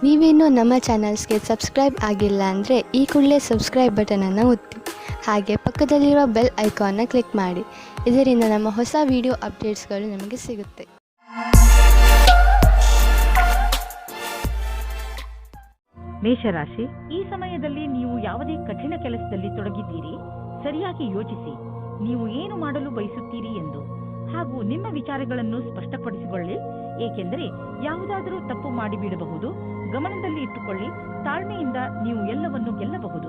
ನೀವೇನೂ ನಮ್ಮ ಚಾನಲ್ಸ್ಗೆ ಸಬ್ಸ್ಕ್ರೈಬ್ ಆಗಿಲ್ಲ ಅಂದರೆ ಈ ಕೂಡಲೇ ಸಬ್ಸ್ಕ್ರೈಬ್ ಬಟನನ್ನು ಒತ್ತಿ ಹಾಗೆ ಪಕ್ಕದಲ್ಲಿರುವ ಬೆಲ್ ಐಕಾನ್ನ ಕ್ಲಿಕ್ ಮಾಡಿ. ಇದರಿಂದ ನಮ್ಮ ಹೊಸ ವಿಡಿಯೋ ಅಪ್ಡೇಟ್ಸ್ಗಳು ನಿಮಗೆ ಸಿಗುತ್ತೆ. ಮೇಷರಾಶಿ, ಈ ಸಮಯದಲ್ಲಿ ನೀವು ಯಾವುದೇ ಕಠಿಣ ಕೆಲಸದಲ್ಲಿ ತೊಡಗಿದ್ದೀರಿ. ಸರಿಯಾಗಿ ಯೋಚಿಸಿ, ನೀವು ಏನು ಮಾಡಲು ಬಯಸುತ್ತೀರಿ ಎಂದು ಹಾಗೂ ನಿಮ್ಮ ವಿಚಾರಗಳನ್ನು ಸ್ಪಷ್ಟಪಡಿಸಿಕೊಳ್ಳಿ. ಏಕೆಂದರೆ ಯಾವುದಾದರೂ ತಪ್ಪು ಮಾಡಿಬಿಡಬಹುದು. ಗಮನದಲ್ಲಿ ಇಟ್ಟುಕೊಳ್ಳಿ, ತಾಳ್ಮೆಯಿಂದ ನೀವು ಎಲ್ಲವನ್ನು ಗೆಲ್ಲಬಹುದು.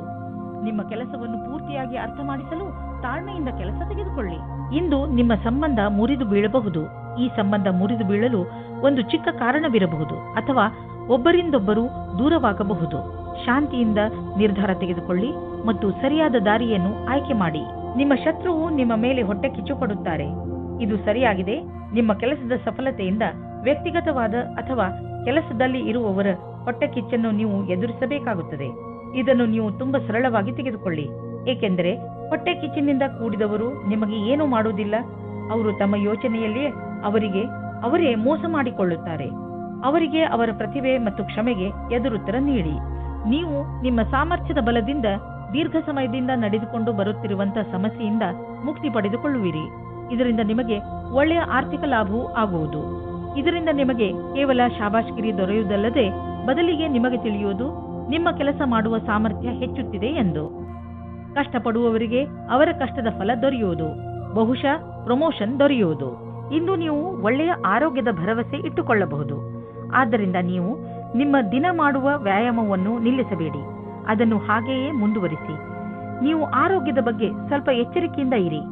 ನಿಮ್ಮ ಕೆಲಸವನ್ನು ಪೂರ್ತಿಯಾಗಿ ಅರ್ಥ ಮಾಡಿಸಲು ತಾಳ್ಮೆಯಿಂದ ಕೆಲಸ ತೆಗೆದುಕೊಳ್ಳಿ. ಇಂದು ನಿಮ್ಮ ಸಂಬಂಧ ಮುರಿದು ಬೀಳಬಹುದು. ಈ ಸಂಬಂಧ ಮುರಿದು ಬೀಳಲು ಒಂದು ಚಿಕ್ಕ ಕಾರಣವಿರಬಹುದು ಅಥವಾ ಒಬ್ಬರಿಂದೊಬ್ಬರು ದೂರವಾಗಬಹುದು. ಶಾಂತಿಯಿಂದ ನಿರ್ಧಾರ ತೆಗೆದುಕೊಳ್ಳಿ ಮತ್ತು ಸರಿಯಾದ ದಾರಿಯನ್ನು ಆಯ್ಕೆ ಮಾಡಿ. ನಿಮ್ಮ ಶತ್ರುವು ನಿಮ್ಮ ಮೇಲೆ ಹೊಟ್ಟೆ ಕಿಚ್ಚು ಪಡುತ್ತಾರೆ. ಇದು ಸರಿಯಾಗಿದೆ. ನಿಮ್ಮ ಕೆಲಸದ ಸಫಲತೆಯಿಂದ ವ್ಯಕ್ತಿಗತವಾದ ಅಥವಾ ಕೆಲಸದಲ್ಲಿ ಇರುವವರ ಹೊಟ್ಟೆ ಕಿಚ್ಚನ್ನು ನೀವು ಎದುರಿಸಬೇಕಾಗುತ್ತದೆ. ಇದನ್ನು ನೀವು ತುಂಬಾ ಸರಳವಾಗಿ ತೆಗೆದುಕೊಳ್ಳಿ. ಏಕೆಂದರೆ ಹೊಟ್ಟೆ ಕಿಚ್ಚಿನಿಂದ ಕೂಡಿದವರು ನಿಮಗೆ ಏನು ಮಾಡುವುದಿಲ್ಲ. ಅವರು ತಮ್ಮ ಯೋಚನೆಯಲ್ಲಿಯೇ ಅವರೇ ಮೋಸ ಮಾಡಿಕೊಳ್ಳುತ್ತಾರೆ. ಅವರಿಗೆ ಅವರ ಪ್ರತಿಭೆ ಮತ್ತು ಕ್ಷಮೆಗೆ ಎದುರುತ್ತರ ನೀಡಿ. ನೀವು ನಿಮ್ಮ ಸಾಮರ್ಥ್ಯದ ಬಲದಿಂದ ದೀರ್ಘ ಸಮಯದಿಂದ ನಡೆದುಕೊಂಡು ಬರುತ್ತಿರುವಂತಹ ಸಮಸ್ಯೆಯಿಂದ ಮುಕ್ತಿ ಪಡೆದುಕೊಳ್ಳುವಿರಿ. ಇದರಿಂದ ನಿಮಗೆ ಒಳ್ಳೆಯ ಆರ್ಥಿಕ ಲಾಭವೂ ಆಗುವುದು. ಇದರಿಂದ ನಿಮಗೆ ಕೇವಲ ಶಾಬಾಷ್ಗಿರಿ ದೊರೆಯುವುದಲ್ಲದೆ ಬದಲಿಗೆ ನಿಮಗೆ ತಿಳಿಯುವುದು ನಿಮ್ಮ ಕೆಲಸ ಮಾಡುವ ಸಾಮರ್ಥ್ಯ ಹೆಚ್ಚುತ್ತಿದೆ ಎಂದು. ಕಷ್ಟಪಡುವವರಿಗೆ ಅವರ ಕಷ್ಟದ ಫಲ ದೊರೆಯುವುದು. ಬಹುಶಃ ಪ್ರಮೋಷನ್ ದೊರೆಯುವುದು. ಇಂದು ನೀವು ಒಳ್ಳೆಯ ಆರೋಗ್ಯದ ಭರವಸೆ ಇಟ್ಟುಕೊಳ್ಳಬಹುದು. ಆದ್ದರಿಂದ ನೀವು ನಿಮ್ಮ ದಿನ ಮಾಡುವ ವ್ಯಾಯಾಮವನ್ನು ನಿಲ್ಲಿಸಬೇಡಿ. ಅದನ್ನು ಹಾಗೆಯೇ ಮುಂದುವರಿಸಿ. ನೀವು ಆರೋಗ್ಯದ ಬಗ್ಗೆ ಸ್ವಲ್ಪ ಎಚ್ಚರಿಕೆಯಿಂದ ಇರಿ.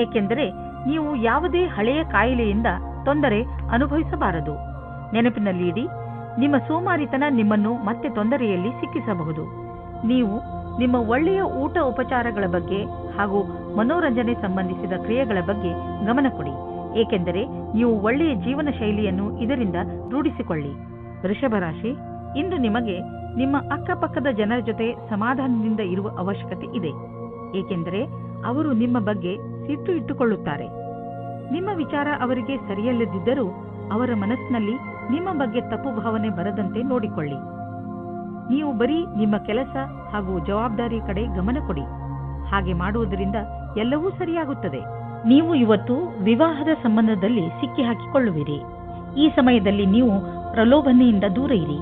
ಏಕೆಂದರೆ ನೀವು ಯಾವುದೇ ಹಳೆಯ ಕಾಯಿಲೆಯಿಂದ ತೊಂದರೆ ಅನುಭವಿಸಬಾರದು. ನೆನಪಿನಲ್ಲಿಡಿ, ನಿಮ್ಮ ಸೋಮಾರಿತನ ನಿಮ್ಮನ್ನು ಮತ್ತೆ ತೊಂದರೆಯಲ್ಲಿ ಸಿಕ್ಕಿಸಬಹುದು. ನೀವು ನಿಮ್ಮ ಒಳ್ಳೆಯ ಊಟ ಉಪಚಾರಗಳ ಬಗ್ಗೆ ಹಾಗೂ ಮನೋರಂಜನೆ ಸಂಬಂಧಿಸಿದ ಕ್ರಿಯೆಗಳ ಬಗ್ಗೆ ಗಮನ ಕೊಡಿ. ಏಕೆಂದರೆ ನೀವು ಒಳ್ಳೆಯ ಜೀವನ ಶೈಲಿಯನ್ನು ಇದರಿಂದ ರೂಢಿಸಿಕೊಳ್ಳಿ. ವೃಷಭ ರಾಶಿ, ಇಂದು ನಿಮಗೆ ನಿಮ್ಮ ಅಕ್ಕಪಕ್ಕದ ಜನರ ಜೊತೆ ಸಮಾಧಾನದಿಂದ ಇರುವ ಅವಶ್ಯಕತೆ ಇದೆ. ಏಕೆಂದರೆ ಅವರು ನಿಮ್ಮ ಬಗ್ಗೆ ಸಿಟ್ಟು ಇಟ್ಟುಕೊಳ್ಳುತ್ತಾರೆ. ನಿಮ್ಮ ವಿಚಾರ ಅವರಿಗೆ ಸರಿಯಲ್ಲದಿದ್ದರೂ ಅವರ ಮನಸ್ಸಿನಲ್ಲಿ ನಿಮ್ಮ ಬಗ್ಗೆ ತಪ್ಪು ಭಾವನೆ ಬರದಂತೆ ನೋಡಿಕೊಳ್ಳಿ. ನೀವು ಬರೀ ನಿಮ್ಮ ಕೆಲಸ ಹಾಗೂ ಜವಾಬ್ದಾರಿ ಕಡೆ ಗಮನ ಕೊಡಿ. ಹಾಗೆ ಮಾಡುವುದರಿಂದ ಎಲ್ಲವೂ ಸರಿಯಾಗುತ್ತದೆ. ನೀವು ಇವತ್ತು ವಿವಾಹದ ಸಂಬಂಧದಲ್ಲಿ ಸಿಕ್ಕಿ ಹಾಕಿಕೊಳ್ಳುವಿರಿ. ಈ ಸಮಯದಲ್ಲಿ ನೀವು ಪ್ರಲೋಭನೆಯಿಂದ ದೂರ ಇರಿ.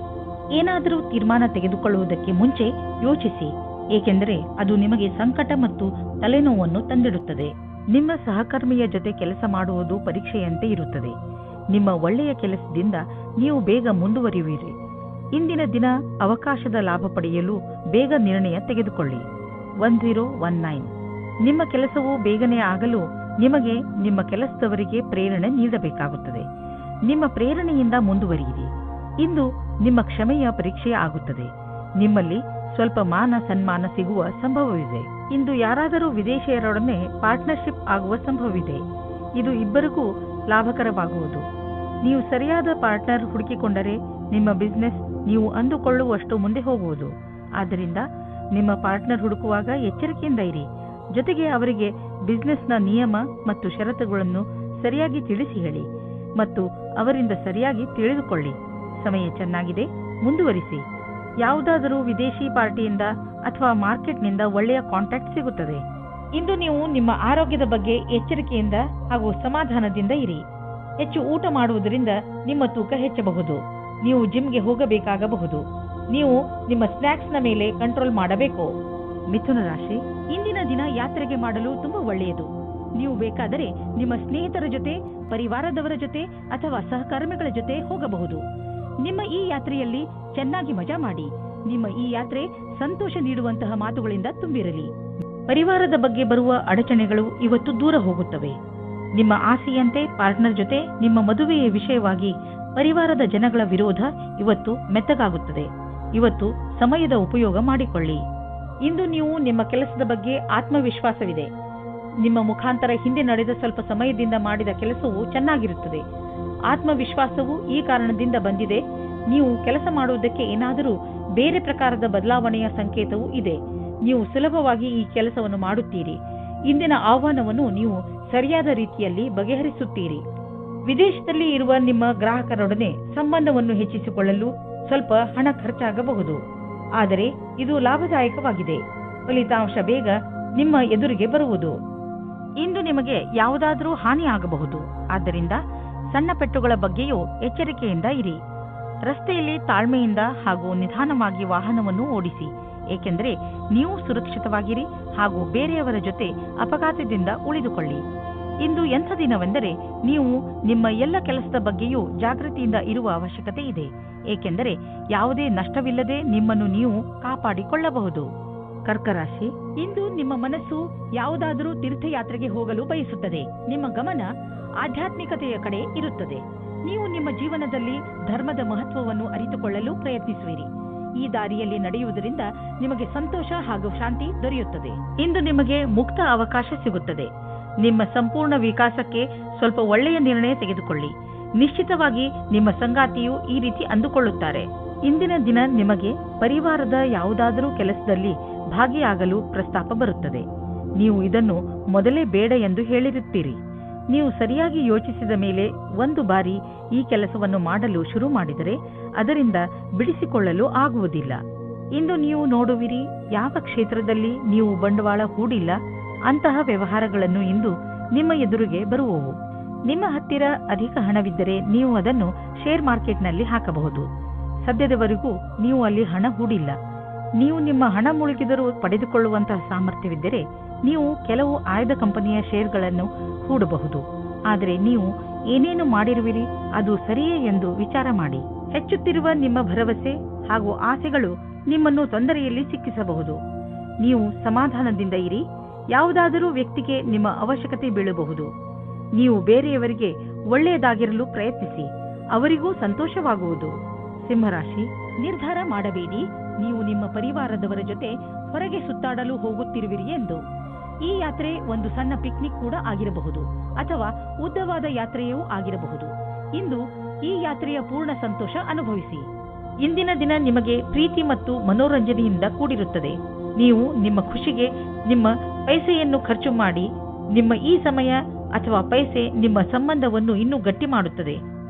ಏನಾದರೂ ತೀರ್ಮಾನ ತೆಗೆದುಕೊಳ್ಳುವುದಕ್ಕೆ ಮುಂಚೆ ಯೋಚಿಸಿ. ಏಕೆಂದರೆ ಅದು ನಿಮಗೆ ಸಂಕಟ ಮತ್ತು ತಲೆನೋವನ್ನು ತಂದಿಡುತ್ತದೆ. ನಿಮ್ಮ ಸಹಕರ್ಮಿಯ ಜೊತೆ ಕೆಲಸ ಮಾಡುವುದು ಪರೀಕ್ಷೆಯಂತೆ ಇರುತ್ತದೆ. ನಿಮ್ಮ ಒಳ್ಳೆಯ ಕೆಲಸದಿಂದ ನೀವು ಬೇಗ ಮುಂದುವರಿಯುವಿರಿ. ಇಂದಿನ ದಿನ ಅವಕಾಶದ ಲಾಭ ಪಡೆಯಲು ಬೇಗ ನಿರ್ಣಯ ತೆಗೆದುಕೊಳ್ಳಿ. 1019 ನಿಮ್ಮ ಕೆಲಸವು ಬೇಗನೆ ಆಗಲು ನಿಮಗೆ ನಿಮ್ಮ ಕೆಲಸದವರಿಗೆ ಪ್ರೇರಣೆ ನೀಡಬೇಕಾಗುತ್ತದೆ. ನಿಮ್ಮ ಪ್ರೇರಣೆಯಿಂದ ಮುಂದುವರಿಯಿರಿ. ಇಂದು ನಿಮ್ಮ ಕ್ಷಮೆಯ ಪರೀಕ್ಷೆ ಆಗುತ್ತದೆ. ನಿಮ್ಮಲ್ಲಿ ಸ್ವಲ್ಪ ಮಾನ ಸನ್ಮಾನ ಸಿಗುವ ಸಂಭವವಿದೆ. ಇಂದು ಯಾರಾದರೂ ವಿದೇಶಿಯರೊಡನೆ ಪಾರ್ಟ್ನರ್ಶಿಪ್ ಆಗುವ ಸಂಭವವಿದೆ. ಇದು ಇಬ್ಬರಿಗೂ ಲಾಭಕರವಾಗುವುದು. ನೀವು ಸರಿಯಾದ ಪಾರ್ಟ್ನರ್ ಹುಡುಕಿಕೊಂಡರೆ ನಿಮ್ಮ ಬಿಸಿನೆಸ್ ನೀವು ಅಂದುಕೊಳ್ಳುವಷ್ಟು ಮುಂದೆ ಹೋಗುವುದು. ಆದ್ದರಿಂದ ನಿಮ್ಮ ಪಾರ್ಟ್ನರ್ ಹುಡುಕುವಾಗ ಎಚ್ಚರಿಕೆಯಿಂದ ಇರಿ. ಜೊತೆಗೆ ಅವರಿಗೆ ಬಿಸಿನೆಸ್ನ ನಿಯಮ ಮತ್ತು ಷರತ್ತುಗಳನ್ನು ಸರಿಯಾಗಿ ತಿಳಿಸಿ ಹೇಳಿ ಮತ್ತು ಅವರಿಂದ ಸರಿಯಾಗಿ ತಿಳಿದುಕೊಳ್ಳಿ. ಸಮಯ ಚೆನ್ನಾಗಿದೆ, ಮುಂದುವರಿಸಿ. ಯಾವುದಾದರೂ ವಿದೇಶಿ ಪಾರ್ಟಿಯಿಂದ ಅಥವಾ ಮಾರ್ಕೆಟ್ನಿಂದ ಒಳ್ಳೆಯ ಕಾಂಟ್ಯಾಕ್ಟ್ ಸಿಗುತ್ತದೆ. ಇಂದು ನೀವು ನಿಮ್ಮ ಆರೋಗ್ಯದ ಬಗ್ಗೆ ಎಚ್ಚರಿಕೆಯಿಂದ ಹಾಗೂ ಸಮಾಧಾನದಿಂದ ಇರಿ. ಹೆಚ್ಚು ಊಟ ಮಾಡುವುದರಿಂದ ನಿಮ್ಮ ತೂಕ ಹೆಚ್ಚಬಹುದು. ನೀವು ಜಿಮ್ಗೆ ಹೋಗಬೇಕಾಗಬಹುದು. ನೀವು ನಿಮ್ಮ ಸ್ನ್ಯಾಕ್ಸ್ನ ಮೇಲೆ ಕಂಟ್ರೋಲ್ ಮಾಡಬೇಕು. ಮಿಥುನ ರಾಶಿ, ಇಂದಿನ ದಿನ ಯಾತ್ರೆಗೆ ಮಾಡಲು ತುಂಬಾ ಒಳ್ಳೆಯದು. ನೀವು ಬೇಕಾದರೆ ನಿಮ್ಮ ಸ್ನೇಹಿತರ ಜೊತೆ, ಪರಿವಾರದವರ ಜೊತೆ ಅಥವಾ ಸಹಕರ್ಮಿಗಳ ಜೊತೆ ಹೋಗಬಹುದು. ನಿಮ್ಮ ಈ ಯಾತ್ರೆಯಲ್ಲಿ ಚೆನ್ನಾಗಿ ಮಜಾ ಮಾಡಿ. ನಿಮ್ಮ ಈ ಯಾತ್ರೆ ಸಂತೋಷ ನೀಡುವಂತಹ ಮಾತುಗಳಿಂದ ತುಂಬಿರಲಿ. ಪರಿವಾರದ ಬಗ್ಗೆ ಬರುವ ಅಡಚಣೆಗಳು ಇವತ್ತು ದೂರ ಹೋಗುತ್ತವೆ. ನಿಮ್ಮ ಆಸೆಯಂತೆ ಪಾರ್ಟ್ನರ್ ಜೊತೆ ನಿಮ್ಮ ಮದುವೆಯ ವಿಷಯವಾಗಿ ಪರಿವಾರದ ಜನಗಳ ವಿರೋಧ ಇವತ್ತು ಮೆತ್ತಗಾಗುತ್ತದೆ. ಇವತ್ತು ಸಮಯದ ಉಪಯೋಗ ಮಾಡಿಕೊಳ್ಳಿ. ಇಂದು ನೀವು ನಿಮ್ಮ ಕೆಲಸದ ಬಗ್ಗೆ ಆತ್ಮವಿಶ್ವಾಸವಿದೆ. ನಿಮ್ಮ ಮುಖಾಂತರ ಹಿಂದೆ ನಡೆದ ಸ್ವಲ್ಪ ಸಮಯದಿಂದ ಮಾಡಿದ ಕೆಲಸವು ಚೆನ್ನಾಗಿರುತ್ತದೆ. ಆತ್ಮವಿಶ್ವಾಸವು ಈ ಕಾರಣದಿಂದ ಬಂದಿದೆ. ನೀವು ಕೆಲಸ ಮಾಡುವುದಕ್ಕೆ ಏನಾದರೂ ಬೇರೆ ಪ್ರಕಾರದ ಬದಲಾವಣೆಯ ಸಂಕೇತವೂ ಇದೆ. ನೀವು ಸುಲಭವಾಗಿ ಈ ಕೆಲಸವನ್ನು ಮಾಡುತ್ತೀರಿ. ಇಂದಿನ ಆಹ್ವಾನವನ್ನು ನೀವು ಸರಿಯಾದ ರೀತಿಯಲ್ಲಿ ಬಗೆಹರಿಸುತ್ತೀರಿ. ವಿದೇಶದಲ್ಲಿ ಇರುವ ನಿಮ್ಮ ಗ್ರಾಹಕರೊಡನೆ ಸಂಬಂಧವನ್ನು ಹೆಚ್ಚಿಸಿಕೊಳ್ಳಲು ಸ್ವಲ್ಪ ಹಣ ಖರ್ಚಾಗಬಹುದು, ಆದರೆ ಇದು ಲಾಭದಾಯಕವಾಗಿದೆ. ಫಲಿತಾಂಶ ಬೇಗ ನಿಮ್ಮ ಎದುರಿಗೆ ಬರುವುದು. ಇಂದು ನಿಮಗೆ ಯಾವುದಾದರೂ ಹಾನಿಯಾಗಬಹುದು. ಆದ್ದರಿಂದ ಸಣ್ಣ ಪೆಟ್ಟುಗಳ ಬಗ್ಗೆಯೂ ಎಚ್ಚರಿಕೆಯಿಂದ ಇರಿ. ರಸ್ತೆಯಲ್ಲಿ ತಾಳ್ಮೆಯಿಂದ ಹಾಗೂ ನಿಧಾನವಾಗಿ ವಾಹನವನ್ನು ಓಡಿಸಿ, ಏಕೆಂದರೆ ನೀವು ಸುರಕ್ಷಿತವಾಗಿರಿ ಹಾಗೂ ಬೇರೆಯವರ ಜೊತೆ ಅಪಘಾತದಿಂದ ಉಳಿದುಕೊಳ್ಳಿ. ಇಂದು ಎಂಥ ದಿನವೆಂದರೆ ನೀವು ನಿಮ್ಮ ಎಲ್ಲ ಕೆಲಸದ ಬಗ್ಗೆಯೂ ಜಾಗೃತಿಯಿಂದ ಇರುವ ಅವಶ್ಯಕತೆ ಇದೆ, ಏಕೆಂದರೆ ಯಾವುದೇ ನಷ್ಟವಿಲ್ಲದೆ ನಿಮ್ಮನ್ನು ನೀವು ಕಾಪಾಡಿಕೊಳ್ಳಬಹುದು. ಕರ್ಕರಾಶಿ, ಇಂದು ನಿಮ್ಮ ಮನಸ್ಸು ಯಾವುದಾದರೂ ತೀರ್ಥಯಾತ್ರೆಗೆ ಹೋಗಲು ಬಯಸುತ್ತದೆ. ನಿಮ್ಮ ಗಮನ ಆಧ್ಯಾತ್ಮಿಕತೆಯ ಕಡೆ ಇರುತ್ತದೆ. ನೀವು ನಿಮ್ಮ ಜೀವನದಲ್ಲಿ ಧರ್ಮದ ಮಹತ್ವವನ್ನು ಅರಿತುಕೊಳ್ಳಲು ಪ್ರಯತ್ನಿಸುವಿರಿ. ಈ ದಾರಿಯಲ್ಲಿ ನಡೆಯುವುದರಿಂದ ನಿಮಗೆ ಸಂತೋಷ ಹಾಗೂ ಶಾಂತಿ ದೊರೆಯುತ್ತದೆ. ಇಂದು ನಿಮಗೆ ಮುಕ್ತ ಅವಕಾಶ ಸಿಗುತ್ತದೆ. ನಿಮ್ಮ ಸಂಪೂರ್ಣ ವಿಕಾಸಕ್ಕೆ ಸ್ವಲ್ಪ ಒಳ್ಳೆಯ ನಿರ್ಣಯ ತೆಗೆದುಕೊಳ್ಳಿ. ನಿಶ್ಚಿತವಾಗಿ ನಿಮ್ಮ ಸಂಗಾತಿಯು ಈ ರೀತಿ ಅಂದುಕೊಳ್ಳುತ್ತಾರೆ. ಇಂದಿನ ದಿನ ನಿಮಗೆ ಪರಿವಾರದ ಯಾವುದಾದರೂ ಕೆಲಸದಲ್ಲಿ ಭಾಗಿಯಾಗಲು ಪ್ರಸ್ತಾಪ ಬರುತ್ತದೆ. ನೀವು ಇದನ್ನು ಮೊದಲೇ ಬೇಡ ಎಂದು ಹೇಳಿರುತ್ತೀರಿ. ನೀವು ಸರಿಯಾಗಿ ಯೋಚಿಸಿದ ಮೇಲೆ ಒಂದು ಬಾರಿ ಈ ಕೆಲಸವನ್ನು ಮಾಡಲು ಶುರು ಮಾಡಿದರೆ ಅದರಿಂದ ಬಿಡಿಸಿಕೊಳ್ಳಲು ಆಗುವುದಿಲ್ಲ. ಇಂದು ನೀವು ನೋಡುವಿರಿ, ಯಾವ ಕ್ಷೇತ್ರದಲ್ಲಿ ನೀವು ಬಂಡವಾಳ ಹೂಡಿಲ್ಲ ಅಂತಹ ವ್ಯವಹಾರಗಳನ್ನು ಇಂದು ನಿಮ್ಮ ಎದುರಿಗೆ ಬರುವವು. ನಿಮ್ಮ ಹತ್ತಿರ ಅಧಿಕ ಹಣವಿದ್ದರೆ ನೀವು ಅದನ್ನು ಶೇರ್ ಮಾರ್ಕೆಟ್ನಲ್ಲಿ ಹಾಕಬಹುದು. ಸದ್ಯದವರೆಗೂ ನೀವು ಅಲ್ಲಿ ಹಣ ಹೂಡಿಲ್ಲ. ನೀವು ನಿಮ್ಮ ಹಣ ಮುಳುಗಿದರೂ ಪಡೆದುಕೊಳ್ಳುವಂತಹ ಸಾಮರ್ಥ್ಯವಿದ್ದರೆ ನೀವು ಕೆಲವು ಆಯ್ದ ಕಂಪನಿಯ ಶೇರ್ಗಳನ್ನು ಹೂಡಬಹುದು. ಆದರೆ ನೀವು ಏನೇನು ಮಾಡಿರುವಿರಿ ಅದು ಸರಿಯೇ ಎಂದು ವಿಚಾರ ಮಾಡಿ. ಹೆಚ್ಚುತ್ತಿರುವ ನಿಮ್ಮ ಭರವಸೆ ಹಾಗೂ ಆಸೆಗಳು ನಿಮ್ಮನ್ನು ತೊಂದರೆಯಲ್ಲಿ ಸಿಕ್ಕಿಸಬಹುದು. ನೀವು ಸಮಾಧಾನದಿಂದ ಇರಿ. ಯಾವುದಾದರೂ ವ್ಯಕ್ತಿಗೆ ನಿಮ್ಮ ಅವಶ್ಯಕತೆ ಬೀಳಬಹುದು. ನೀವು ಬೇರೆಯವರಿಗೆ ಒಳ್ಳೆಯದಾಗಿರಲು ಪ್ರಯತ್ನಿಸಿ, ಅವರಿಗೂ ಸಂತೋಷವಾಗುವುದು. ಸಿಂಹರಾಶಿ, ನಿರ್ಧಾರ ಮಾಡಬೇಡಿ. ನೀವು ನಿಮ್ಮ ಪರಿವಾರದವರ ಜೊತೆ ಹೊರಗೆ ಸುತ್ತಾಡಲು ಹೋಗುತ್ತಿರುವಿರಿ ಎಂದು. ಈ ಯಾತ್ರೆ ಒಂದು ಸಣ್ಣ ಪಿಕ್ನಿಕ್ ಕೂಡ ಆಗಿರಬಹುದು ಅಥವಾ ಉದ್ದವಾದ ಯಾತ್ರೆಯೂ ಆಗಿರಬಹುದು. ಇಂದು ಈ ಯಾತ್ರೆಯ ಪೂರ್ಣ ಸಂತೋಷ ಅನುಭವಿಸಿ. ಇಂದಿನ ದಿನ ನಿಮಗೆ ಪ್ರೀತಿ ಮತ್ತು ಮನೋರಂಜನೆಯಿಂದ ಕೂಡಿರುತ್ತದೆ. ನೀವು ನಿಮ್ಮ ಖುಷಿಗೆ ನಿಮ್ಮ ಪೈಸೆಯನ್ನು ಖರ್ಚು ಮಾಡಿ. ನಿಮ್ಮ ಈ ಸಮಯ ಅಥವಾ ಪೈಸೆ ನಿಮ್ಮ ಸಂಬಂಧವನ್ನು ಇನ್ನೂ ಗಟ್ಟಿ ಮಾಡುತ್ತದೆ.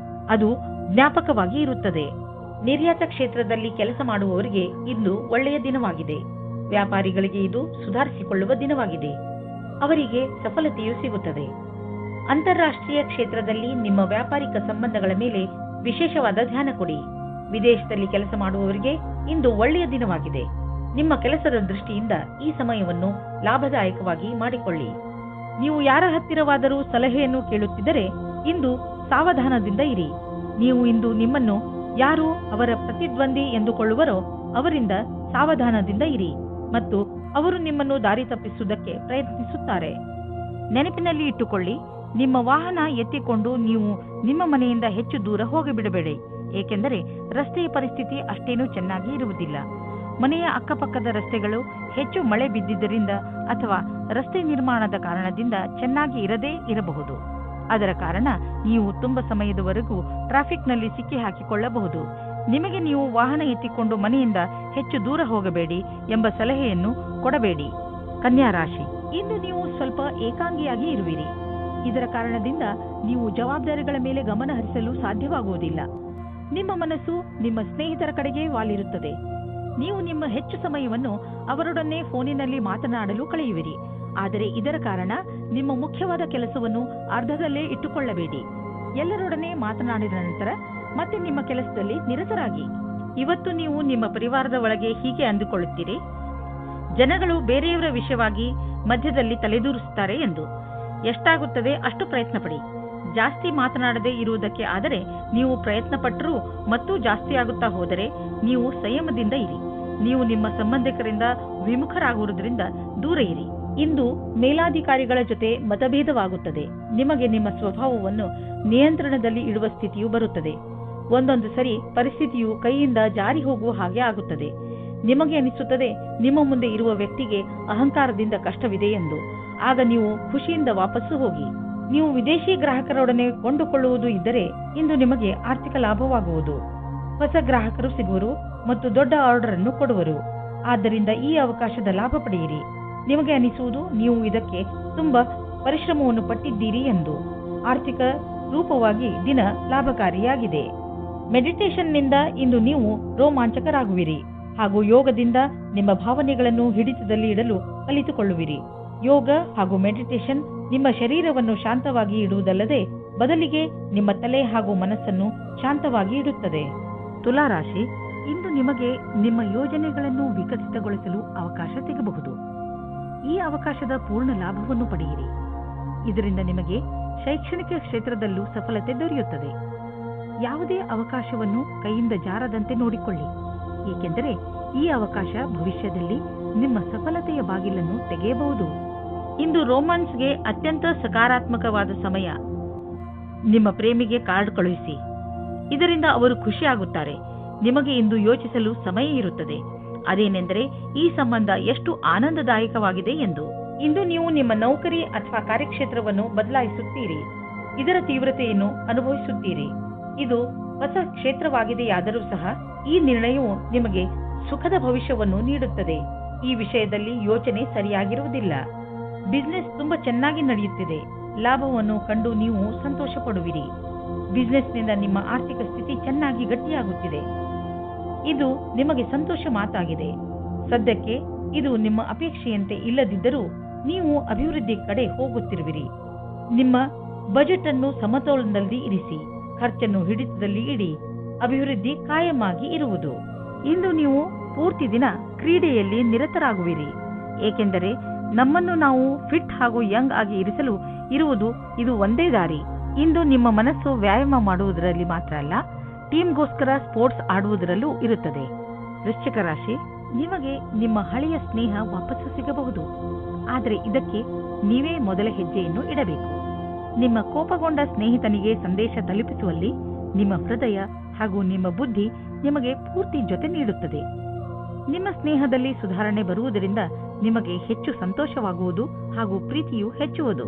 ಅದು ಜ್ಞಾಪಕವಾಗಿ ಇರುತ್ತದೆ. ನಿರ್ಯಾತ ಕ್ಷೇತ್ರದಲ್ಲಿ ಕೆಲಸ ಮಾಡುವವರಿಗೆ ಇಂದು ಒಳ್ಳೆಯ ದಿನವಾಗಿದೆ. ವ್ಯಾಪಾರಿಗಳಿಗೆ ಇದು ಸುಧಾರಿಸಿಕೊಳ್ಳುವ ದಿನವಾಗಿದೆ. ಅವರಿಗೆ ಸಫಲತೆಯೂ ಸಿಗುತ್ತದೆ. ಅಂತಾರಾಷ್ಟ್ರೀಯ ಕ್ಷೇತ್ರದಲ್ಲಿ ನಿಮ್ಮ ವ್ಯಾಪಾರಿಕ ಸಂಬಂಧಗಳ ಮೇಲೆ ವಿಶೇಷವಾದ ಧ್ಯಾನ ಕೊಡಿ. ವಿದೇಶದಲ್ಲಿ ಕೆಲಸ ಮಾಡುವವರಿಗೆ ಇಂದು ಒಳ್ಳೆಯ ದಿನವಾಗಿದೆ. ನಿಮ್ಮ ಕೆಲಸದ ದೃಷ್ಟಿಯಿಂದ ಈ ಸಮಯವನ್ನು ಲಾಭದಾಯಕವಾಗಿ ಮಾಡಿಕೊಳ್ಳಿ. ನೀವು ಯಾರ ಹತ್ತಿರವಾದರೂ ಸಲಹೆಯನ್ನು ಕೇಳುತ್ತಿದ್ದರೆ ಇಂದು ಸಾವಧಾನದಿಂದ ಇರಿ. ನೀವು ಇಂದು ನಿಮ್ಮನ್ನು ಯಾರು ಅವರ ಪ್ರತಿದ್ವಂದಿ ಎಂದುಕೊಳ್ಳುವರೋ ಅವರಿಂದ ಸಾವಧಾನದಿಂದ ಇರಿ ಮತ್ತು ಅವರು ನಿಮ್ಮನ್ನು ದಾರಿ ತಪ್ಪಿಸುವುದಕ್ಕೆ ಪ್ರಯತ್ನಿಸುತ್ತಾರೆ. ನೆನಪಿನಲ್ಲಿ ಇಟ್ಟುಕೊಳ್ಳಿ, ನಿಮ್ಮ ವಾಹನ ಎತ್ತಿಕೊಂಡು ನೀವು ನಿಮ್ಮ ಮನೆಯಿಂದ ಹೆಚ್ಚು ದೂರ ಹೋಗಿಬಿಡಬೇಡಿ, ಏಕೆಂದರೆ ರಸ್ತೆಯ ಪರಿಸ್ಥಿತಿ ಅಷ್ಟೇನೂ ಚೆನ್ನಾಗಿ ಇರುವುದಿಲ್ಲ. ಮನೆಯ ಅಕ್ಕಪಕ್ಕದ ರಸ್ತೆಗಳು ಹೆಚ್ಚು ಮಳೆ ಬಿದ್ದಿದ್ದರಿಂದ ಅಥವಾ ರಸ್ತೆ ನಿರ್ಮಾಣದ ಕಾರಣದಿಂದ ಚೆನ್ನಾಗಿ ಇರದೇ ಇರಬಹುದು. ಅದರ ಕಾರಣ ನೀವು ತುಂಬ ಸಮಯದವರೆಗೂ ಟ್ರಾಫಿಕ್ನಲ್ಲಿ ಸಿಕ್ಕಿ ಹಾಕಿಕೊಳ್ಳಬಹುದು. ನಿಮಗೆ ನೀವು ವಾಹನ ಎತ್ತಿಕೊಂಡು ಮನೆಯಿಂದ ಹೆಚ್ಚು ದೂರ ಹೋಗಬೇಡಿ ಎಂಬ ಸಲಹೆಯನ್ನು ಕೊಡಬೇಡಿ. ಕನ್ಯಾ ರಾಶಿ, ಇಂದು ನೀವು ಸ್ವಲ್ಪ ಏಕಾಂಗಿಯಾಗಿ ಇರುವಿರಿ. ಇದರ ಕಾರಣದಿಂದ ನೀವು ಜವಾಬ್ದಾರಿಗಳ ಮೇಲೆ ಗಮನ ಹರಿಸಲು ಸಾಧ್ಯವಾಗುವುದಿಲ್ಲ. ನಿಮ್ಮ ಮನಸ್ಸು ನಿಮ್ಮ ಸ್ನೇಹಿತರ ಕಡೆಗೆ ವಾಲಿರುತ್ತದೆ. ನೀವು ನಿಮ್ಮ ಹೆಚ್ಚು ಸಮಯವನ್ನು ಅವರೊಡನೆ ಫೋನಿನಲ್ಲಿ ಮಾತನಾಡಲು ಕಳೆಯುವಿರಿ. ಆದರೆ ಇದರ ಕಾರಣ ನಿಮ್ಮ ಮುಖ್ಯವಾದ ಕೆಲಸವನ್ನು ಅರ್ಧದಲ್ಲೇ ಇಟ್ಟುಕೊಳ್ಳಬೇಡಿ. ಎಲ್ಲರೊಡನೆ ಮಾತನಾಡಿದ ನಂತರ ಮತ್ತೆ ನಿಮ್ಮ ಕೆಲಸದಲ್ಲಿ ನಿರತರಾಗಿ. ಇವತ್ತು ನೀವು ನಿಮ್ಮ ಪರಿವಾರದ ಒಳಗೆ ಹೀಗೆ ಅಂದುಕೊಳ್ಳುತ್ತೀರಿ, ಜನಗಳು ಬೇರೆಯವರ ವಿಷಯವಾಗಿ ಮಧ್ಯದಲ್ಲಿ ತಲೆದೂರಿಸುತ್ತಾರೆ ಎಂದು. ಎಷ್ಟಾಗುತ್ತದೆ ಅಷ್ಟು ಪ್ರಯತ್ನ ಪಡಿ. ಜಾಸ್ತಿ ಮಾತನಾಡದೇ ಇರುವುದಕ್ಕೆ ಆದರೆ ನೀವು ಪ್ರಯತ್ನ ಪಟ್ಟರೂ ಮತ್ತು ಜಾಸ್ತಿ ಆಗುತ್ತಾ ಹೋದರೆ ನೀವು ಸಂಯಮದಿಂದ ಇರಿ. ನೀವು ನಿಮ್ಮ ಸಂಬಂಧಿಕರಿಂದ ವಿಮುಖರಾಗುವುದರಿಂದ ದೂರ ಇರಿ. ಇಂದು ಮೇಲಾಧಿಕಾರಿಗಳ ಜೊತೆ ಮತಭೇದವಾಗುತ್ತದೆ. ನಿಮಗೆ ನಿಮ್ಮ ಸ್ವಭಾವವನ್ನು ನಿಯಂತ್ರಣದಲ್ಲಿ ಇಡುವ ಸ್ಥಿತಿಯು ಬರುತ್ತದೆ. ಒಂದೊಂದು ಸರಿ ಪರಿಸ್ಥಿತಿಯು ಕೈಯಿಂದ ಜಾರಿ ಹೋಗುವ ಹಾಗೆ ಆಗುತ್ತದೆ. ನಿಮಗೆ ಅನಿಸುತ್ತದೆ ನಿಮ್ಮ ಮುಂದೆ ಇರುವ ವ್ಯಕ್ತಿಗೆ ಅಹಂಕಾರದಿಂದ ಕಷ್ಟವಿದೆ ಎಂದು. ಆಗ ನೀವು ಖುಷಿಯಿಂದ ವಾಪಸ್ಸು ಹೋಗಿ. ನೀವು ವಿದೇಶಿ ಗ್ರಾಹಕರೊಡನೆ ಕೊಂಡುಕೊಳ್ಳುವುದು ಇದ್ದರೆ ಇಂದು ನಿಮಗೆ ಆರ್ಥಿಕ ಲಾಭವಾಗುವುದು. ಹೊಸ ಗ್ರಾಹಕರು ಸಿಗುವರು ಮತ್ತು ದೊಡ್ಡ ಆರ್ಡರ್ ಅನ್ನು ಕೊಡುವರು. ಆದ್ದರಿಂದ ಈ ಅವಕಾಶದ ಲಾಭ ಪಡೆಯಿರಿ. ನಿಮಗೆ ಅನಿಸುವುದು ನೀವು ಇದಕ್ಕೆ ತುಂಬಾ ಪರಿಶ್ರಮವನ್ನು ಪಟ್ಟಿದ್ದೀರಿ ಎಂದು. ಆರ್ಥಿಕ ರೂಪವಾಗಿ ದಿನ ಲಾಭಕಾರಿಯಾಗಿದೆ. ಮೆಡಿಟೇಷನ್ನಿಂದ ಇಂದು ನೀವು ರೋಮಾಂಚಕರಾಗುವಿರಿ ಹಾಗೂ ಯೋಗದಿಂದ ನಿಮ್ಮ ಭಾವನೆಗಳನ್ನು ಹಿಡಿತದಲ್ಲಿ ಇಡಲು ಕಲಿತುಕೊಳ್ಳುವಿರಿ. ಯೋಗ ಹಾಗೂ ಮೆಡಿಟೇಷನ್ ನಿಮ್ಮ ಶರೀರವನ್ನು ಶಾಂತವಾಗಿ ಇಡುವುದಲ್ಲದೆ ಬದಲಿಗೆ ನಿಮ್ಮ ತಲೆ ಹಾಗೂ ಮನಸ್ಸನ್ನು ಶಾಂತವಾಗಿ ಇಡುತ್ತದೆ. ತುಲಾ ರಾಶಿ, ಇಂದು ನಿಮಗೆ ನಿಮ್ಮ ಯೋಜನೆಗಳನ್ನು ವಿಕಸಿತಗೊಳಿಸಲು ಅವಕಾಶ ಸಿಗಬಹುದು. ಈ ಅವಕಾಶದ ಪೂರ್ಣ ಲಾಭವನ್ನು ಪಡೆಯಿರಿ. ಇದರಿಂದ ನಿಮಗೆ ಶೈಕ್ಷಣಿಕ ಕ್ಷೇತ್ರದಲ್ಲೂ ಸಫಲತೆ ದೊರೆಯುತ್ತದೆ. ಯಾವುದೇ ಅವಕಾಶವನ್ನು ಕೈಯಿಂದ ಜಾರದಂತೆ ನೋಡಿಕೊಳ್ಳಿ, ಏಕೆಂದರೆ ಈ ಅವಕಾಶ ಭವಿಷ್ಯದಲ್ಲಿ ನಿಮ್ಮ ಸಫಲತೆಯ ಬಾಗಿಲನ್ನು ತೆಗೆಯಬಹುದು. ಇಂದು ರೋಮಾನ್ಸ್ಗೆ ಅತ್ಯಂತ ಸಕಾರಾತ್ಮಕವಾದ ಸಮಯ. ನಿಮ್ಮ ಪ್ರೇಮಿಗೆ ಕಾರ್ಡ್ ಕಳುಹಿಸಿ, ಇದರಿಂದ ಅವರು ಖುಷಿಯಾಗುತ್ತಾರೆ. ನಿಮಗೆ ಇಂದು ಯೋಚಿಸಲು ಸಮಯ ಇರುತ್ತದೆ, ಅದೇನೆಂದರೆ ಈ ಸಂಬಂಧ ಎಷ್ಟು ಆನಂದದಾಯಕವಾಗಿದೆ ಎಂದು. ಇಂದು ನೀವು ನಿಮ್ಮ ನೌಕರಿ ಅಥವಾ ಕಾರ್ಯಕ್ಷೇತ್ರವನ್ನು ಬದಲಾಯಿಸುತ್ತೀರಿ, ಇದರ ತೀವ್ರತೆಯನ್ನು ಅನುಭವಿಸುತ್ತೀರಿ. ಇದು ಹೊಸ ಕ್ಷೇತ್ರವಾಗಿದೆಯಾದರೂ ಸಹ ಈ ನಿರ್ಣಯವು ನಿಮಗೆ ಸುಖದ ಭವಿಷ್ಯವನ್ನು ನೀಡುತ್ತದೆ. ಈ ವಿಷಯದಲ್ಲಿ ಯೋಚನೆ ಸರಿಯಾಗಿರುವುದಿಲ್ಲ. ಬಿಸಿನೆಸ್ ತುಂಬಾ ಚೆನ್ನಾಗಿ ನಡೆಯುತ್ತಿದೆ, ಲಾಭವನ್ನು ಕಂಡು ನೀವು ಸಂತೋಷ ಪಡುವಿರಿ. ಬಿಸಿನೆಸ್ನಿಂದ ನಿಮ್ಮ ಆರ್ಥಿಕ ಸ್ಥಿತಿ ಚೆನ್ನಾಗಿ ಗಟ್ಟಿಯಾಗುತ್ತಿದೆ. ಇದು ನಿಮಗೆ ಸಂತೋಷ ಮಾತಾಗಿದೆ. ಸದ್ಯಕ್ಕೆ ಇದು ನಿಮ್ಮ ಅಪೇಕ್ಷೆಯಂತೆ ಇಲ್ಲದಿದ್ದರೂ ನೀವು ಅಭಿವೃದ್ಧಿ ಕಡೆ ಹೋಗುತ್ತಿರುವಿರಿ. ನಿಮ್ಮ ಬಜೆಟ್ ಅನ್ನು ಸಮತೋಲನದಲ್ಲಿ ಇರಿಸಿ, ಖರ್ಚನ್ನು ಹಿಡಿತದಲ್ಲಿ ಇಡಿ. ಅಭಿವೃದ್ಧಿ ಕಾಯಮಾಗಿ ಇರುವುದು. ಇಂದು ನೀವು ಪೂರ್ತಿ ದಿನ ಕ್ರೀಡೆಯಲ್ಲಿ ನಿರತರಾಗುವಿರಿ, ಏಕೆಂದರೆ ನಮ್ಮನ್ನು ನಾವು ಫಿಟ್ ಹಾಗೂ ಯಂಗ್ ಆಗಿ ಇರಿಸಲು ಇರುವುದು ಇದು ಒಂದೇ ದಾರಿ. ಇಂದು ನಿಮ್ಮ ಮನಸ್ಸು ವ್ಯಾಯಾಮ ಮಾಡುವುದರಲ್ಲಿ ಮಾತ್ರ ಅಲ್ಲ, ಟೀಮ್ಗೋಸ್ಕರ ಸ್ಪೋರ್ಟ್ಸ್ ಆಡುವುದರಲ್ಲೂ ಇರುತ್ತದೆ. ವೃಶ್ಚಿಕ ರಾಶಿ, ನಿಮಗೆ ನಿಮ್ಮ ಹಳೆಯ ಸ್ನೇಹ ವಾಪಸ್ಸು ಸಿಗಬಹುದು, ಆದರೆ ಇದಕ್ಕೆ ನೀವೇ ಮೊದಲ ಹೆಜ್ಜೆಯನ್ನು ಇಡಬೇಕು. ನಿಮ್ಮ ಕೋಪಗೊಂಡ ಸ್ನೇಹಿತನಿಗೆ ಸಂದೇಶ ತಲುಪಿಸುವಲ್ಲಿ ನಿಮ್ಮ ಹೃದಯ ಹಾಗೂ ನಿಮ್ಮ ಬುದ್ಧಿ ನಿಮಗೆ ಪೂರ್ತಿ ಜೊತೆ ನೀಡುತ್ತದೆ. ನಿಮ್ಮ ಸ್ನೇಹದಲ್ಲಿ ಸುಧಾರಣೆ ಬರುವುದರಿಂದ ನಿಮಗೆ ಹೆಚ್ಚು ಸಂತೋಷವಾಗುವುದು ಹಾಗೂ ಪ್ರೀತಿಯು ಹೆಚ್ಚುವುದು.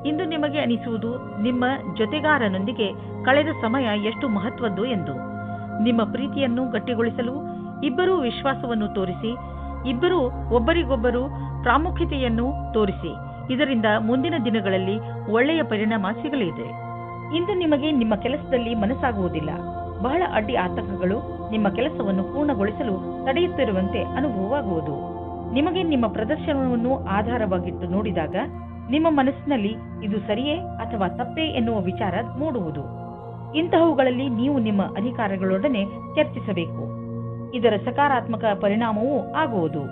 ಇಂದು ನಿಮಗೆ ಅನಿಸುವುದು ನಿಮ್ಮ ಜೊತೆಗಾರನೊಂದಿಗೆ ಕಳೆದ ಸಮಯ ಎಷ್ಟು ಮಹತ್ವದ್ದು ಎಂದು. ನಿಮ್ಮ ಪ್ರೀತಿಯನ್ನು ಗಟ್ಟಿಗೊಳಿಸಲು ಇಬ್ಬರೂ ವಿಶ್ವಾಸವನ್ನು ತೋರಿಸಿ, ಇಬ್ಬರೂ ಒಬ್ಬರಿಗೊಬ್ಬರು ಪ್ರಾಮುಖ್ಯತೆಯನ್ನು ತೋರಿಸಿ. ಇದರಿಂದ ಮುಂದಿನ ದಿನಗಳಲ್ಲಿ ಒಳ್ಳೆಯ ಪರಿಣಾಮ ಸಿಗಲಿದೆ. ಇಂದು ನಿಮಗೆ ನಿಮ್ಮ ಕೆಲಸದಲ್ಲಿ ಮನಸ್ಸಾಗುವುದಿಲ್ಲ. ಬಹಳ ಅಡ್ಡಿ ಆತಂಕಗಳು ನಿಮ್ಮ ಕೆಲಸವನ್ನು ಪೂರ್ಣಗೊಳಿಸಲು ತಡೆಯುತ್ತಿರುವಂತೆ ಅನುಭವವಾಗುವುದು. ನಿಮಗೆ ನಿಮ್ಮ ಪ್ರದರ್ಶನವನ್ನು ಆಧಾರವಾಗಿಟ್ಟು ನೋಡಿದಾಗ ನಿಮ್ಮ ಮನಸ್ಸಿನಲ್ಲಿ ಇದು ಸರಿಯೇ ಅಥವಾ ತಪ್ಪೇ ಎನ್ನುವ ವಿಚಾರ ಮೂಡುವುದು. ಇಂತಹವುಗಳಲ್ಲಿ ನೀವು ನಿಮ್ಮ ಅಧಿಕಾರಿಗಳೊಡನೆ ಚರ್ಚಿಸಬೇಕು. ಇದರ ಸಕಾರಾತ್ಮಕ ಪರಿಣಾಮವೂ ಆಗುವುದು.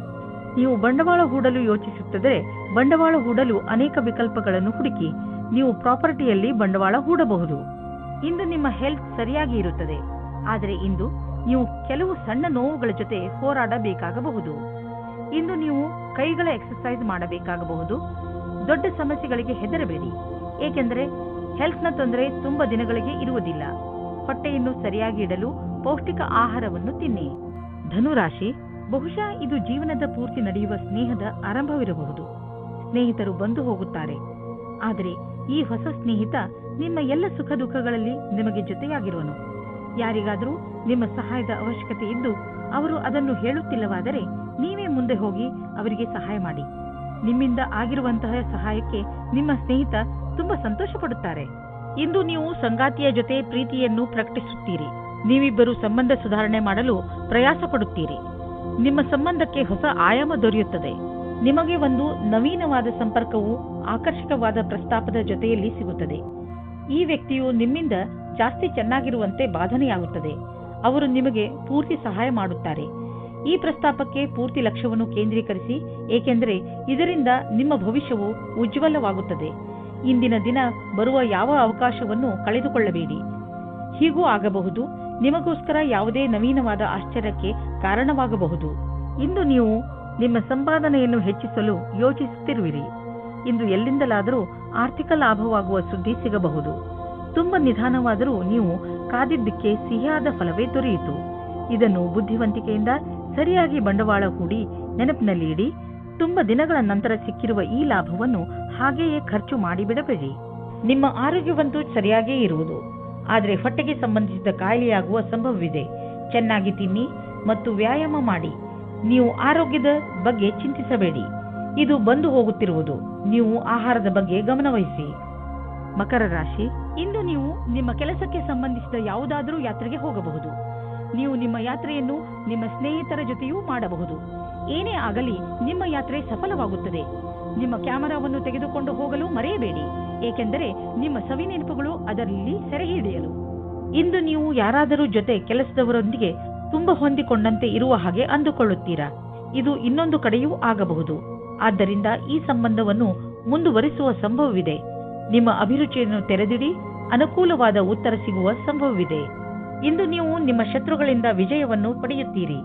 ನೀವು ಬಂಡವಾಳ ಹೂಡಲು ಯೋಚಿಸುತ್ತಿದ್ದರೆ ಬಂಡವಾಳ ಹೂಡಲು ಅನೇಕ ವಿಕಲ್ಪಗಳನ್ನು ಹುಡುಕಿ ನೀವು ಪ್ರಾಪರ್ಟಿಯಲ್ಲಿ ಬಂಡವಾಳ ಹೂಡಬಹುದು. ಇಂದು ನಿಮ್ಮ ಹೆಲ್ತ್ ಸರಿಯಾಗಿ ಇರುತ್ತದೆ, ಆದರೆ ಇಂದು ನೀವು ಕೆಲವು ಸಣ್ಣ ನೋವುಗಳ ಜೊತೆ ಹೋರಾಡಬೇಕಾಗಬಹುದು. ಇಂದು ನೀವು ಕೈಗಳ ಎಕ್ಸರ್ಸೈಸ್ ಮಾಡಬೇಕಾಗಬಹುದು. ದೊಡ್ಡ ಸಮಸ್ಯೆಗಳಿಗೆ ಹೆದರಬೇಡಿ, ಏಕೆಂದರೆ ಹೆಲ್ತ್ನ ತೊಂದರೆ ತುಂಬಾ ದಿನಗಳಿಗೆ ಇರುವುದಿಲ್ಲ. ಹೊಟ್ಟೆಯನ್ನು ಸರಿಯಾಗಿ ಇಡಲು ಪೌಷ್ಟಿಕ ಆಹಾರವನ್ನು ತಿನ್ನಿ. ಧನುರಾಶಿ, ಬಹುಶಃ ಇದು ಜೀವನದ ಪೂರ್ತಿ ನಡೆಯುವ ಸ್ನೇಹದ ಆರಂಭವಿರಬಹುದು. ಸ್ನೇಹಿತರು ಬಂದು ಹೋಗುತ್ತಾರೆ, ಆದರೆ ಈ ಹೊಸ ಸ್ನೇಹಿತ ನಿಮ್ಮ ಎಲ್ಲ ಸುಖ ದುಃಖಗಳಲ್ಲಿ ನಿಮಗೆ ಜೊತೆಯಾಗಿರುವನು. ಯಾರಿಗಾದರೂ ನಿಮ್ಮ ಸಹಾಯದ ಅವಶ್ಯಕತೆ ಇದ್ದು ಅವರು ಅದನ್ನು ಹೇಳುತ್ತಿಲ್ಲವಾದರೆ ನೀವೇ ಮುಂದೆ ಹೋಗಿ ಅವರಿಗೆ ಸಹಾಯ ಮಾಡಿ. ನಿಮ್ಮಿಂದ ಆಗಿರುವಂತಹ ಸಹಾಯಕ್ಕೆ ನಿಮ್ಮ ಸ್ನೇಹಿತ ತುಂಬಾ ಸಂತೋಷ ಪಡುತ್ತಾರೆ. ಇಂದು ನೀವು ಸಂಗಾತಿಯ ಜೊತೆ ಪ್ರೀತಿಯನ್ನು ಪ್ರಕಟಿಸುತ್ತೀರಿ. ನೀವಿಬ್ಬರು ಸಂಬಂಧ ಸುಧಾರಣೆ ಮಾಡಲು ಪ್ರಯಾಸ ಪಡುತ್ತೀರಿ. ನಿಮ್ಮ ಸಂಬಂಧಕ್ಕೆ ಹೊಸ ಆಯಾಮ ದೊರೆಯುತ್ತದೆ. ನಿಮಗೆ ಒಂದು ನವೀನವಾದ ಸಂಪರ್ಕವು ಆಕರ್ಷಕವಾದ ಪ್ರಸ್ತಾಪದ ಜೊತೆಯಲ್ಲಿ ಸಿಗುತ್ತದೆ. ಈ ವ್ಯಕ್ತಿಯು ನಿಮ್ಮಿಂದ ಜಾಸ್ತಿ ಚೆನ್ನಾಗಿರುವಂತೆ ಬಾಧನೆಯಾಗುತ್ತದೆ. ಅವರು ನಿಮಗೆ ಪೂರ್ತಿ ಸಹಾಯ ಮಾಡುತ್ತಾರೆ. ಈ ಪ್ರಸ್ತಾಪಕ್ಕೆ ಪೂರ್ತಿ ಲಕ್ಷ್ಯವನ್ನು ಕೇಂದ್ರೀಕರಿಸಿ, ಏಕೆಂದರೆ ಇದರಿಂದ ನಿಮ್ಮ ಭವಿಷ್ಯವು ಉಜ್ವಲವಾಗುತ್ತದೆ. ಇಂದಿನ ದಿನ ಬರುವ ಯಾವ ಅವಕಾಶವನ್ನು ಕಳೆದುಕೊಳ್ಳಬೇಡಿ. ಹೀಗೂ ಆಗಬಹುದು, ನಿಮಗೋಸ್ಕರ ಯಾವುದೇ ನವೀನವಾದ ಆಶ್ಚರ್ಯಕ್ಕೆ ಕಾರಣವಾಗಬಹುದು. ಇಂದು ನೀವು ನಿಮ್ಮ ಸಂಪಾದನೆಯನ್ನು ಹೆಚ್ಚಿಸಲು ಯೋಚಿಸುತ್ತಿರುವಿರಿ. ಇಂದು ಎಲ್ಲಿಂದಲಾದರೂ ಆರ್ಥಿಕ ಲಾಭವಾಗುವ ಸುದ್ದಿ ಸಿಗಬಹುದು. ತುಂಬ ನಿಧಾನವಾದರೂ ನೀವು ಕಾದಿದ್ದಕ್ಕೆ ಸಿಹಿಯಾದ ಫಲವೇ ದೊರೆಯಿತು. ಇದನ್ನು ಬುದ್ಧಿವಂತಿಕೆಯಿಂದ ಸರಿಯಾಗಿ ಬಂಡವಾಳ ಹೂಡಿ ನೆನಪಿನಲ್ಲಿ ಇಡಿ. ತುಂಬ ದಿನಗಳ ನಂತರ ಸಿಕ್ಕಿರುವ ಈ ಲಾಭವನ್ನು ಹಾಗೆಯೇ ಖರ್ಚು ಮಾಡಿಬಿಡಬೇಡಿ. ನಿಮ್ಮ ಆರೋಗ್ಯವಂತೂ ಸರಿಯಾಗೇ ಇರುವುದು, ಆದರೆ ಹೊಟ್ಟೆಗೆ ಸಂಬಂಧಿಸಿದ ಕಾಯಿಲೆಯಾಗುವ ಸಂಭವವಿದೆ. ಚೆನ್ನಾಗಿ ತಿನ್ನಿ ಮತ್ತು ವ್ಯಾಯಾಮ ಮಾಡಿ. ನೀವು ಆರೋಗ್ಯದ ಬಗ್ಗೆ ಚಿಂತಿಸಬೇಡಿ, ಇದು ಬಂದು ಹೋಗುತ್ತಿರುವುದು. ನೀವು ಆಹಾರದ ಬಗ್ಗೆ ಗಮನವಹಿಸಿ. ಮಕರ ರಾಶಿ, ಇಂದು ನೀವು ನಿಮ್ಮ ಕೆಲಸಕ್ಕೆ ಸಂಬಂಧಿಸಿದ ಯಾವುದಾದರೂ ಯಾತ್ರೆಗೆ ಹೋಗಬಹುದು. ನೀವು ನಿಮ್ಮ ಯಾತ್ರೆಯನ್ನು ನಿಮ್ಮ ಸ್ನೇಹಿತರ ಜೊತೆಯೂ ಮಾಡಬಹುದು. ಏನೇ ಆಗಲಿ ನಿಮ್ಮ ಯಾತ್ರೆ ಸಫಲವಾಗುತ್ತದೆ. ನಿಮ್ಮ ಕ್ಯಾಮೆರಾವನ್ನು ತೆಗೆದುಕೊಂಡು ಹೋಗಲು ಮರೆಯಬೇಡಿ, ಏಕೆಂದರೆ ನಿಮ್ಮ ಸವಿ ನೆನಪುಗಳು ಅದರಲ್ಲಿ ಸೆರೆ ಹಿಡಿಯಲು. ಇಂದು ನೀವು ಯಾರಾದರೂ ಜೊತೆ ಕೆಲಸದವರೊಂದಿಗೆ ತುಂಬಾ ಹೊಂದಿಕೊಂಡಂತೆ ಇರುವ ಹಾಗೆ ಅಂದುಕೊಳ್ಳುತ್ತೀರಾ. ಇದು ಇನ್ನೊಂದು ಕಡೆಯೂ ಆಗಬಹುದು. ಆದ್ದರಿಂದ ಈ ಸಂಬಂಧವನ್ನು ಮುಂದುವರಿಸುವ ಸಂಭವವಿದೆ. ನಿಮ್ಮ ಅಭಿರುಚಿಯನ್ನು ತೆರೆದಿಡಿ, ಅನುಕೂಲವಾದ ಉತ್ತರ ಸಿಗುವ ಸಂಭವವಿದೆ. ಇಂದು ನೀವು ನಿಮ್ಮ ಶತ್ರುಗಳಿಂದ ವಿಜಯವನ್ನು ಪಡೆಯುತ್ತೀರಿ.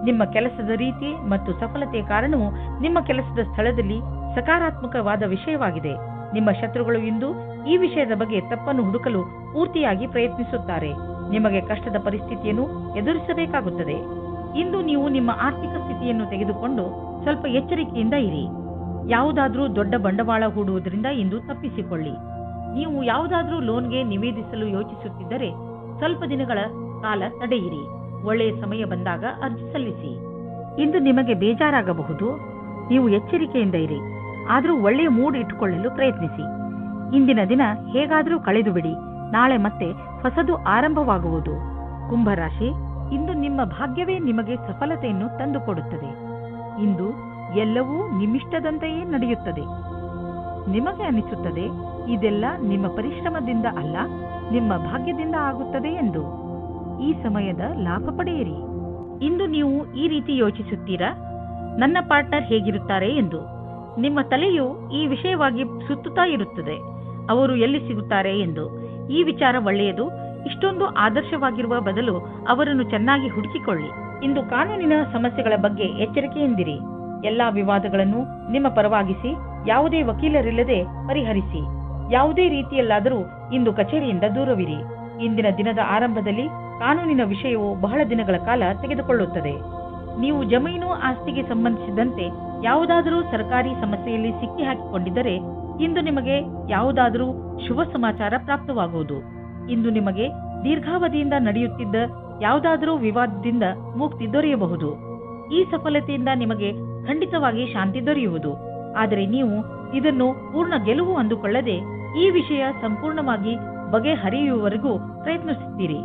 ನಿಮ್ಮ ಕೆಲಸದ ರೀತಿ ಮತ್ತು ಸಫಲತೆಯ ಕಾರಣವು ನಿಮ್ಮ ಕೆಲಸದ ಸ್ಥಳದಲ್ಲಿ ಸಕಾರಾತ್ಮಕವಾದ ವಿಷಯವಾಗಿದೆ. ನಿಮ್ಮ ಶತ್ರುಗಳು ಇಂದು ಈ ವಿಷಯದ ಬಗ್ಗೆ ತಪ್ಪನ್ನು ಹುಡುಕಲು ಪೂರ್ತಿಯಾಗಿ ಪ್ರಯತ್ನಿಸುತ್ತಾರೆ. ನಿಮಗೆ ಕಷ್ಟದ ಪರಿಸ್ಥಿತಿಯನ್ನು ಎದುರಿಸಬೇಕಾಗುತ್ತದೆ. ಇಂದು ನೀವು ನಿಮ್ಮ ಆರ್ಥಿಕ ಸ್ಥಿತಿಯನ್ನು ತೆಗೆದುಕೊಂಡು ಸ್ವಲ್ಪ ಎಚ್ಚರಿಕೆಯಿಂದ ಇರಿ. ಯಾವುದಾದ್ರೂ ದೊಡ್ಡ ಬಂಡವಾಳ ಹೂಡುವುದರಿಂದ ಇಂದು ತಪ್ಪಿಸಿಕೊಳ್ಳಿ. ನೀವು ಯಾವುದಾದ್ರೂ ಲೋನ್ಗೆ ನಿವೇದಿಸಲು ಯೋಚಿಸುತ್ತಿದ್ದರೆ ಸ್ವಲ್ಪ ದಿನಗಳ ಕಾಲ ತಡೆಯಿರಿ. ಒಳ್ಳೆಯ ಸಮಯ ಬಂದಾಗ ಅರ್ಜಿ ಸಲ್ಲಿಸಿ. ಇಂದು ನಿಮಗೆ ಬೇಜಾರಾಗಬಹುದು. ನೀವು ಎಚ್ಚರಿಕೆಯಿಂದ ಇರಿ, ಆದರೂ ಒಳ್ಳೆಯ ಮೂಡ್ ಇಟ್ಟುಕೊಳ್ಳಲು ಪ್ರಯತ್ನಿಸಿ. ಇಂದಿನ ದಿನ ಹೇಗಾದರೂ ಕಳೆದು ಬಿಡಿ. ನಾಳೆ ಮತ್ತೆ ಹೊಸದು ಆರಂಭವಾಗುವುದು. ಕುಂಭರಾಶಿ, ಇಂದು ನಿಮ್ಮ ಭಾಗ್ಯವೇ ನಿಮಗೆ ಸಫಲತೆಯನ್ನು ತಂದುಕೊಡುತ್ತದೆ. ಇಂದು ಎಲ್ಲವೂ ನಿಮ್ಮಿಷ್ಟದಂತೆಯೇ ನಡೆಯುತ್ತದೆ. ನಿಮಗೆ ಅನಿಸುತ್ತದೆ ಇದೆಲ್ಲ ನಿಮ್ಮ ಪರಿಶ್ರಮದಿಂದ ಅಲ್ಲ, ನಿಮ್ಮ ಭಾಗ್ಯದಿಂದ ಆಗುತ್ತದೆ ಎಂದು. ಈ ಸಮಯದ ಲಾಭ ಪಡೆಯಿರಿ. ಇಂದು ನೀವು ಈ ರೀತಿ ಯೋಚಿಸುತ್ತೀರಾ, ನನ್ನ ಪಾರ್ಟ್ನರ್ ಹೇಗಿರುತ್ತಾರೆ ಎಂದು. ನಿಮ್ಮ ತಲೆಯು ಈ ವಿಷಯವಾಗಿ ಸುತ್ತುತ್ತಾ ಇರುತ್ತದೆ, ಅವರು ಎಲ್ಲಿ ಸಿಗುತ್ತಾರೆ ಎಂದು. ಈ ವಿಚಾರ ಒಳ್ಳೆಯದು. ಇಷ್ಟೊಂದು ಆದರ್ಶವಾಗಿರುವ ಬದಲು ಅವರನ್ನು ಚೆನ್ನಾಗಿ ಹುಡುಕಿಕೊಳ್ಳಿ. ಇಂದು ಕಾನೂನಿನ ಸಮಸ್ಯೆಗಳ ಬಗ್ಗೆ ಎಚ್ಚರಿಕೆಯಿಂದಿರಿ. ಎಲ್ಲಾ ವಿವಾದಗಳನ್ನು ನಿಮ್ಮ ಪರವಾಗಿಸಿ ಯಾವುದೇ ವಕೀಲರಿಲ್ಲದೆ ಪರಿಹರಿಸಿ. ಯಾವುದೇ ರೀತಿಯಲ್ಲಾದರೂ ಇಂದು ಕಚೇರಿಯಿಂದ ದೂರವಿರಿ. ಇಂದಿನ ದಿನದ ಆರಂಭದಲ್ಲಿ ಕಾನೂನಿನ ವಿಷಯವು ಬಹಳ ದಿನಗಳ ಕಾಲ ತೆಗೆದುಕೊಳ್ಳುತ್ತದೆ. ನೀವು ಜಮೀನು ಆಸ್ತಿಗೆ ಸಂಬಂಧಿಸಿದಂತೆ ಯಾವುದಾದರೂ ಸರ್ಕಾರಿ ಸಮಸ್ಯೆಯಲ್ಲಿ ಸಿಕ್ಕಿ ಹಾಕಿಕೊಂಡಿದ್ದರೆ ಇಂದು ನಿಮಗೆ ಯಾವುದಾದರೂ ಶುಭ ಸಮಾಚಾರ ಪ್ರಾಪ್ತವಾಗುವುದು. ಇಂದು ನಿಮಗೆ ದೀರ್ಘಾವಧಿಯಿಂದ ನಡೆಯುತ್ತಿದ್ದ ಯಾವುದಾದರೂ ವಿವಾದದಿಂದ ಮುಕ್ತಿ ದೊರೆಯಬಹುದು. ಈ ಸಫಲತೆಯಿಂದ ನಿಮಗೆ ಖಂಡಿತವಾಗಿ ಶಾಂತಿ ದೊರೆಯುವುದು. ಆದರೆ ನೀವು ಇದನ್ನು ಪೂರ್ಣ ಗೆಲುವು ಅಂದುಕೊಳ್ಳದೆ ಈ ವಿಷಯ ಸಂಪೂರ್ಣವಾಗಿ ಬಗೆಹರಿಯುವವರೆಗೂ ಪ್ರಯತ್ನಿಸುತ್ತೀರಿ.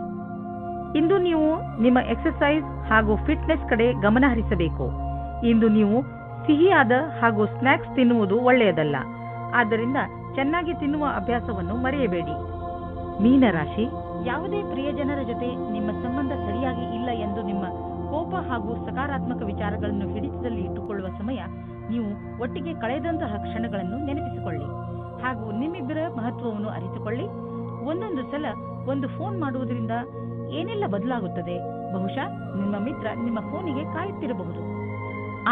ಇಂದು ನೀವು ನಿಮ್ಮ ಎಕ್ಸರ್ಸೈಸ್ ಹಾಗೂ ಫಿಟ್ನೆಸ್ ಕಡೆ ಗಮನ ಹರಿಸಬೇಕು. ಇಂದು ನೀವು ಸಿಹಿಯಾದ ಹಾಗೂ ಸ್ನ್ಯಾಕ್ಸ್ ತಿನ್ನುವುದು ಒಳ್ಳೆಯದಲ್ಲ. ಆದ್ದರಿಂದ ಚೆನ್ನಾಗಿ ತಿನ್ನುವ ಅಭ್ಯಾಸವನ್ನು ಮರೆಯಬೇಡಿ. ಮೀನರಾಶಿ, ಯಾವುದೇ ಪ್ರಿಯಜನರ ಜೊತೆ ನಿಮ್ಮ ಸಂಬಂಧ ಸರಿಯಾಗಿ ಇಲ್ಲ ಎಂದು ನಿಮ್ಮ ಕೋಪ ಹಾಗೂ ಸಕಾರಾತ್ಮಕ ವಿಚಾರಗಳನ್ನು ಹಿಡಿತದಲ್ಲಿ ಇಟ್ಟುಕೊಳ್ಳುವ ಸಮಯ. ನೀವು ಒಟ್ಟಿಗೆ ಕಳೆದಂತಹ ಕ್ಷಣಗಳನ್ನು ನೆನಪಿಸಿಕೊಳ್ಳಿ ಹಾಗೂ ನಿಮ್ಮಿಬ್ಬರ ಮಹತ್ವವನ್ನು ಅರಿತುಕೊಳ್ಳಿ. ಒಂದೊಂದು ಸಲ ಒಂದು ಫೋನ್ ಮಾಡುವುದರಿಂದ ಏನೆಲ್ಲ ಬದಲಾಗುತ್ತದೆ. ಬಹುಶಃ ನಿಮ್ಮ ಮಿತ್ರ ನಿಮ್ಮ ಫೋನಿಗೆ ಕಾಯುತ್ತಿರಬಹುದು.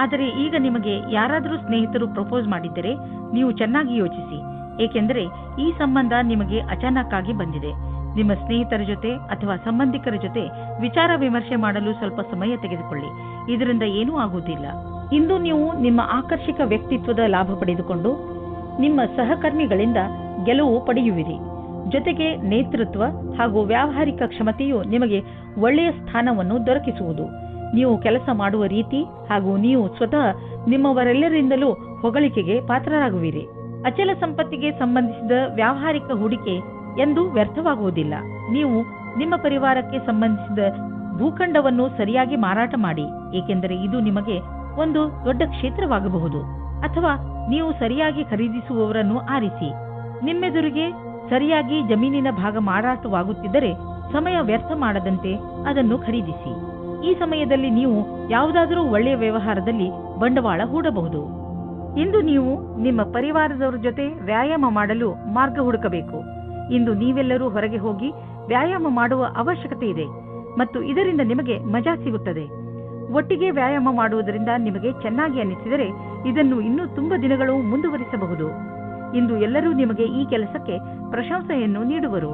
ಆದರೆ ಈಗ ನಿಮಗೆ ಯಾರಾದರೂ ಸ್ನೇಹಿತರು ಪ್ರಪೋಸ್ ಮಾಡಿದ್ದರೆ ನೀವು ಚೆನ್ನಾಗಿ ಯೋಚಿಸಿ, ಏಕೆಂದರೆ ಈ ಸಂಬಂಧ ನಿಮಗೆ ಅಚಾನಕ್ ಆಗಿ ಬಂದಿದೆ. ನಿಮ್ಮ ಸ್ನೇಹಿತರ ಜೊತೆ ಅಥವಾ ಸಂಬಂಧಿಕರ ಜೊತೆ ವಿಚಾರ ವಿಮರ್ಶೆ ಮಾಡಲು ಸ್ವಲ್ಪ ಸಮಯ ತೆಗೆದುಕೊಳ್ಳಿ. ಇದರಿಂದ ಏನೂ ಆಗುವುದಿಲ್ಲ. ಇಂದು ನೀವು ನಿಮ್ಮ ಆಕರ್ಷಕ ವ್ಯಕ್ತಿತ್ವದ ಲಾಭ ಪಡೆದುಕೊಂಡು ನಿಮ್ಮ ಸಹಕರ್ಮಿಗಳಿಂದ ಗೆಲುವು ಪಡೆಯುವಿರಿ. ಜೊತೆಗೆ ನೇತೃತ್ವ ಹಾಗೂ ವ್ಯಾವಹಾರಿಕ ಕ್ಷಮತೆಯು ನಿಮಗೆ ಒಳ್ಳೆಯ ಸ್ಥಾನವನ್ನು ದೊರಕಿಸುವುದು. ನೀವು ಕೆಲಸ ಮಾಡುವ ರೀತಿ ಹಾಗೂ ನೀವು ಸ್ವತಃ ನಿಮ್ಮವರೆಲ್ಲರಿಂದಲೂ ಹೊಗಳಿಕೆಗೆ ಪಾತ್ರರಾಗುವಿರಿ. ಅಚಲ ಸಂಪತ್ತಿಗೆ ಸಂಬಂಧಿಸಿದ ವ್ಯಾವಹಾರಿಕ ಹೂಡಿಕೆ ಎಂದು ವ್ಯರ್ಥವಾಗುವುದಿಲ್ಲ. ನೀವು ನಿಮ್ಮ ಪರಿವಾರಕ್ಕೆ ಸಂಬಂಧಿಸಿದ ಭೂಖಂಡವನ್ನು ಸರಿಯಾಗಿ ಮಾರಾಟ ಮಾಡಿ, ಏಕೆಂದರೆ ಇದು ನಿಮಗೆ ಒಂದು ದೊಡ್ಡ ಕ್ಷೇತ್ರವಾಗಬಹುದು. ಅಥವಾ ನೀವು ಸರಿಯಾಗಿ ಖರೀದಿಸುವವರನ್ನು ಆರಿಸಿ. ನಿಮ್ಮೆದುರಿಗೆ ಸರಿಯಾಗಿ ಜಮೀನಿನ ಭಾಗ ಮಾರಾಟವಾಗುತ್ತಿದ್ದರೆ ಸಮಯ ವ್ಯರ್ಥ ಮಾಡದಂತೆ ಅದನ್ನು ಖರೀದಿಸಿ. ಈ ಸಮಯದಲ್ಲಿ ನೀವು ಯಾವುದಾದರೂ ಒಳ್ಳೆಯ ವ್ಯವಹಾರದಲ್ಲಿ ಬಂಡವಾಳ ಹೂಡಬಹುದು. ಇಂದು ನೀವು ನಿಮ್ಮ ಪರಿವಾರದವರ ಜೊತೆ ವ್ಯಾಯಾಮ ಮಾಡಲು ಮಾರ್ಗ ಹುಡುಕಬೇಕು. ಇಂದು ನೀವೆಲ್ಲರೂ ಹೊರಗೆ ಹೋಗಿ ವ್ಯಾಯಾಮ ಮಾಡುವ ಅವಶ್ಯಕತೆ ಇದೆ ಮತ್ತು ಇದರಿಂದ ನಿಮಗೆ ಮಜಾ ಸಿಗುತ್ತದೆ. ಒಟ್ಟಿಗೆ ವ್ಯಾಯಾಮ ಮಾಡುವುದರಿಂದ ನಿಮಗೆ ಚೆನ್ನಾಗಿ ಅನಿಸಿದರೆ ಇದನ್ನು ಇನ್ನೂ ತುಂಬಾ ದಿನಗಳು ಮುಂದುವರಿಸಬಹುದು. ಇಂದು ಎಲ್ಲರೂ ನಿಮಗೆ ಈ ಕೆಲಸಕ್ಕೆ ಪ್ರಶಂಸೆಯನ್ನು ನೀಡುವರು.